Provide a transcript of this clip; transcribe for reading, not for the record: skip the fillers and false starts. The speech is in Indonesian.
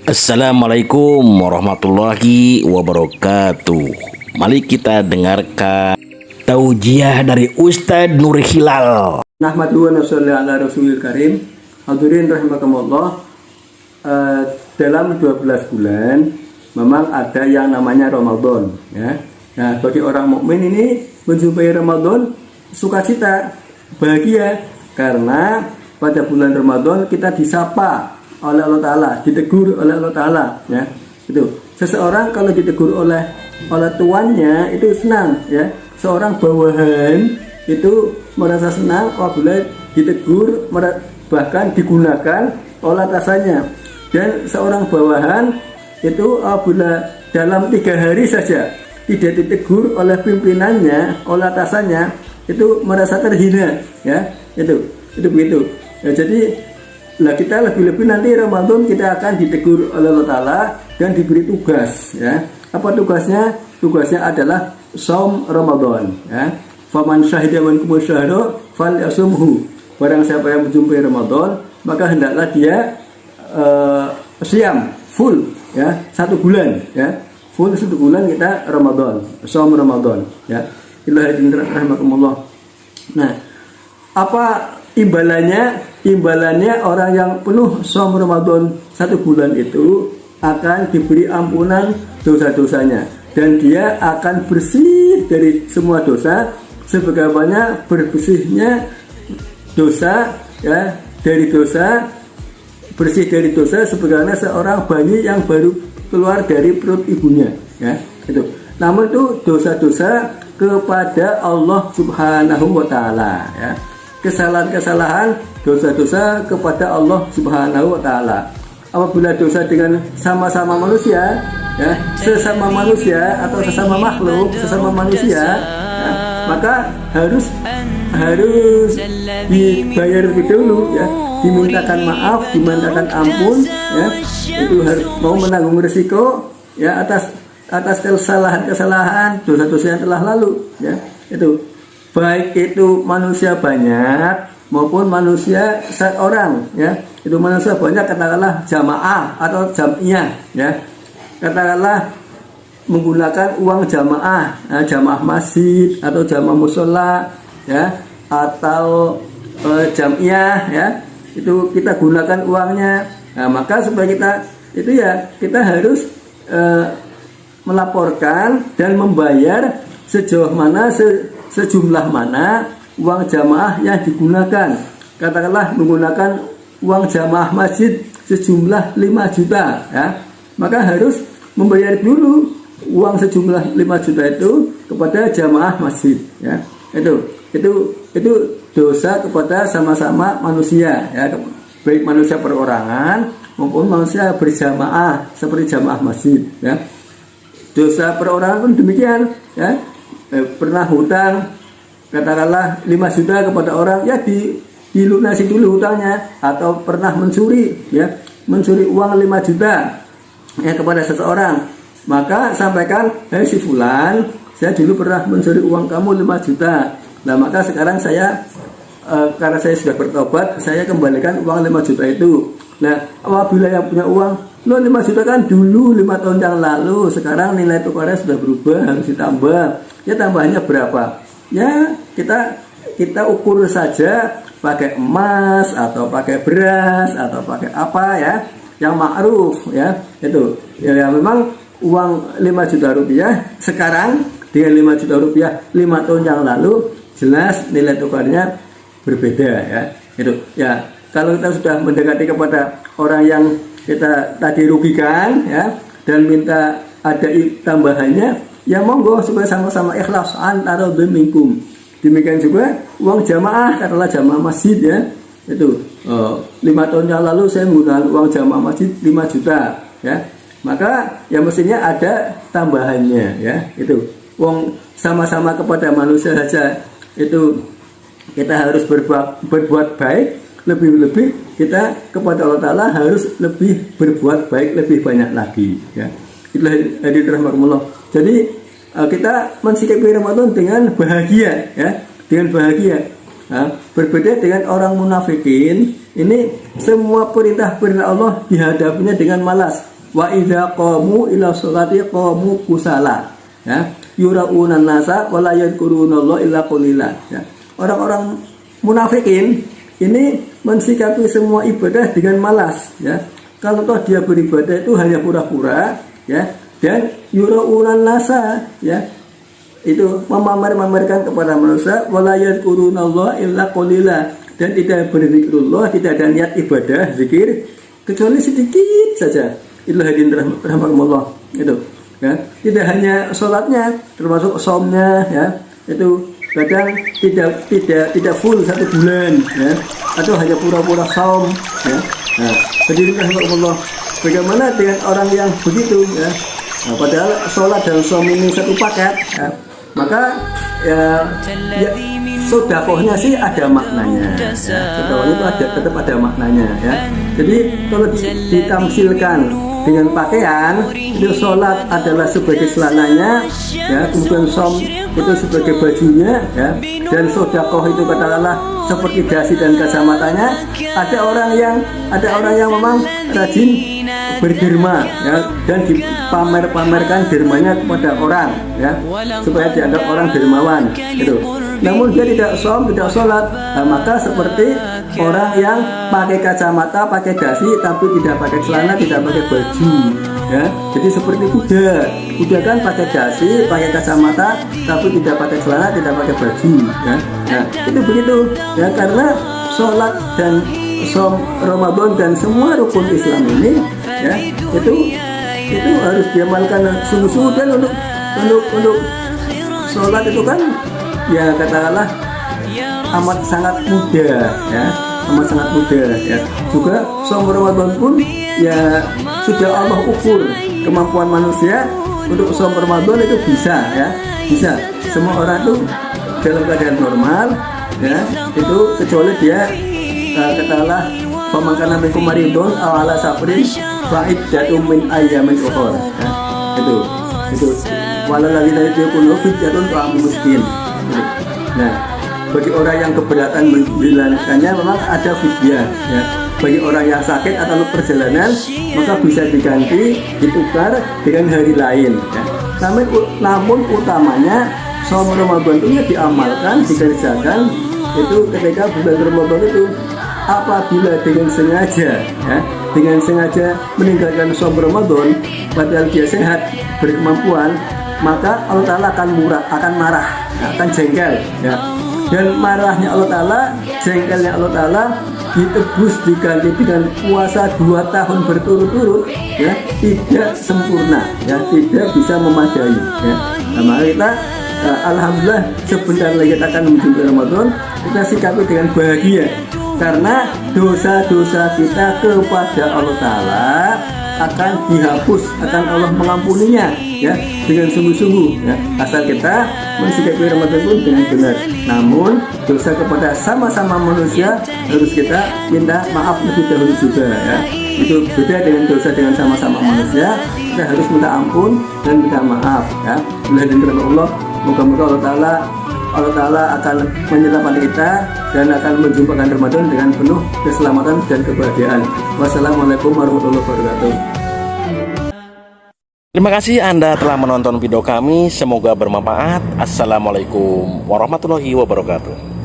Assalamualaikum warahmatullahi wabarakatuh. Mari kita dengarkan taujiah dari Ustadz Nur Hilal. Nahmadu wa nusalli ala Rasulil Karim. Hadirin rahimakumullah. Dalam 12 bulan memang ada yang namanya Ramadan, ya. Nah, bagi orang mukmin ini menjumpai Ramadan sukacita, bahagia, karena pada bulan Ramadan kita disapa oleh Allah Ta'ala, ditegur oleh Allah Ta'ala, ya. Itu seseorang kalau ditegur oleh tuannya itu senang, ya. Seorang bawahan itu merasa senang apabila ditegur, bahkan digunakan oleh atasannya. Dan seorang bawahan itu apabila dalam 3 hari saja tidak ditegur oleh pimpinannya, oleh atasannya, itu merasa terhina, ya. Itu begitu, ya. Jadi kita lebih-lebih nanti Ramadan kita akan ditegur oleh Allah Ta'ala dan diberi tugas, ya. Apa tugasnya? Tugasnya adalah shaum Ramadan, ya. Faman syahida minkum syahra falyasumhu. Barang siapa yang menjumpai Ramadan, maka hendaklah dia siam full, ya, 1 bulan, ya. Full 1 bulan kita Ramadan, shaum Ramadan, ya. Bismillahirrahmanirrahim. Nah, apa imbalannya orang yang penuh shaum Ramadan 1 bulan itu akan diberi ampunan dosa-dosanya, dan dia akan bersih dari semua dosa sebagaimana bersih dari dosa sebagaimana seorang bayi yang baru keluar dari perut ibunya, ya. Itu. Namun itu dosa-dosa kepada Allah Subhanahu wa Ta'ala, ya. Kesalahan-kesalahan, dosa-dosa kepada Allah Subhanahu wa Ta'ala. Apabila dosa dengan sama-sama manusia, ya, sesama manusia atau sesama makhluk, sesama manusia, ya, maka harus dibayar lebih dulu, ya, dimintakan maaf, dimintakan ampun, ya. Itu harus mau menanggung risiko, ya, atas kesalahan, dosa-dosa yang telah lalu, ya. Itu baik itu manusia banyak maupun manusia 1 orang, ya. Itu manusia banyak, katakanlah jamaah atau jam'iyah, ya. Katakanlah menggunakan uang jamaah, jamaah masjid atau jamaah musola, ya, atau jam'iyah, ya. Itu kita gunakan uangnya. Nah, maka supaya kita harus melaporkan dan membayar sejauh mana, sejumlah mana uang jamaah yang digunakan. Katakanlah menggunakan uang jamaah masjid sejumlah 5 juta, ya. Maka harus membayar dulu uang sejumlah 5 juta itu kepada jamaah masjid, ya. Itu dosa kepada sama-sama manusia, ya, baik manusia perorangan maupun manusia berjamaah seperti jamaah masjid, ya. Dosa perorangan pun demikian, ya. Pernah hutang katakanlah 5 juta kepada orang, ya, dilunasi dulu hutangnya. Atau pernah mencuri uang 5 juta, ya, kepada seseorang, maka sampaikan, si fulan, saya dulu pernah mencuri uang kamu 5 juta. Nah, maka sekarang saya karena saya sudah bertobat, saya kembalikan uang 5 juta itu. Nah, apabila yang punya uang, 5 juta kan dulu 5 tahun yang lalu, sekarang nilai tukarnya sudah berubah, harus ditambah. Ya, tambahnya berapa? Ya, kita ukur saja pakai emas atau pakai beras atau pakai apa, ya, yang ma'ruf, ya. Itu ya, memang uang 5 juta rupiah sekarang dengan 5 juta rupiah 5 tahun yang lalu, jelas nilai tukarnya berbeda, ya. Itu ya, kalau kita sudah mendekati kepada orang yang kita tadi rugikan, ya, dan minta ada tambahannya, ya monggo supaya sama-sama ikhlas antara minkum. Demikian juga uang jamaah, katakanlah jamaah masjid, ya. Itu 5 tahun yang lalu saya menggunakan uang jamaah masjid 5 juta, ya. Maka ya mestinya ada tambahannya, ya. Itu uang sama-sama kepada manusia saja, itu kita harus berbuat baik. Lebih-lebih kita kepada Allah Ta'ala harus lebih berbuat baik, lebih banyak lagi, ya. Itulah hadirin rahimakumullah. Jadi kita mensikapi Ramadan dengan bahagia, ya, dengan bahagia. Nah, berbeda dengan orang munafikin, ini semua perintah Allah dihadapinya dengan malas. Wa idza qamu ila sholati qamu kusala. Ya, yuraunan nasa wa la yadhkurunallaha illa qalila. Ya. Orang-orang munafikin ini mensikapi semua ibadah dengan malas, ya. Kalau toh dia beribadah itu hanya pura-pura, ya, dan yuraunan nasa, ya, itu memamer-mamerkan kepada manusia, wala yadhkurunallaha illa qalila, dan tidak berzikrullah, tidak ada niat ibadah, zikir kecuali sedikit saja. Itulah hadirin rahmatullah, itu, ya. Tidak hanya sholatnya, termasuk somnya, ya, itu kadang tidak full 1 bulan, ya, atau hanya pura-pura saum, ya. Nah, hadirin rahmatullah, bagaimana dengan orang yang begitu, ya? Nah, padahal sholat dan saum ini satu paket, ya, maka ya sodakohnya sih ada maknanya, ya. Sodakohnya itu tetap ada maknanya, ya. Jadi kalau ditamsilkan dengan pakaian, itu sholat adalah sebagai celananya, ya, kemudian som itu sebagai bajunya, ya, dan sodakoh itu katakanlah seperti dasi dan kacamatanya. Ada orang yang memang rajin berderma, ya, dan dipamerkan dermanya kepada orang, ya, supaya dianggap orang dermawan, gitu. Namun dia tidak tidak sholat, nah, maka seperti orang yang pakai kacamata, pakai dasi, tapi tidak pakai celana, tidak pakai baju, ya. Jadi seperti kuda kan pakai dasi, pakai kacamata, tapi tidak pakai celana, tidak pakai baju, ya. Nah, itu begitu, ya, karena sholat dan som Ramadan dan semua rukun Islam ini, ya, itu harus diamalkan sungguh-sungguh. Dan untuk sholat itu kan, ya, katakanlah amat sangat mudah, ya, amat sangat mudah, ya. Juga som Ramadan pun, ya, sudah Allah ukur kemampuan manusia untuk som Ramadan itu bisa, ya, bisa. Semua orang itu dalam keadaan normal, ya, itu kecuali dia katakanlah pemakanan minkum maridun awala sabrin fa'iddatum min ayyamin ukhra, ya. Itu walal ladzina yaquluna fidyatun ta'am miskin. Nah, bagi orang yang keberatan menjalankannya memang ada fidyah, ya. Bagi orang yang sakit atau perjalanan maka bisa diganti, ditukar dengan hari lain, ya. Namun utamanya shaum Ramadan itu diamalkan, dikerjakan itu ketika bulan Ramadan itu. Apabila dengan sengaja, ya, dengan sengaja meninggalkan shaum Ramadan padahal dia sehat, berkemampuan, maka Allah Ta'ala akan marah, akan jengkel, ya. Dan marahnya Allah Ta'ala, jengkelnya Allah Ta'ala ditebus, diganti dengan puasa 2 tahun berturut-turut, ya, tidak sempurna, ya, tidak bisa memadai, ya. Nah, maka kita alhamdulillah sebentar lagi kita akan menuju Ramadan, kita sikapi dengan bahagia. Karena dosa-dosa kita kepada Allah Ta'ala akan dihapus, akan Allah mengampuninya, ya, dengan sungguh-sungguh, ya. Asal kita mensikapi Ramadan pun dengan benar. Namun dosa kepada sama-sama manusia harus kita minta maaf lebih dahulu juga, ya. Itu beda dengan dosa dengan sama-sama manusia, kita harus minta ampun dan minta maaf, ya. Allah, moga-moga Allah Ta'ala akan menyelamatkan kita dan akan menjumpakan Ramadan dengan penuh keselamatan dan kebahagiaan. Wassalamualaikum warahmatullahi wabarakatuh. Terima kasih Anda telah menonton video kami. Semoga bermanfaat. Assalamualaikum warahmatullahi wabarakatuh.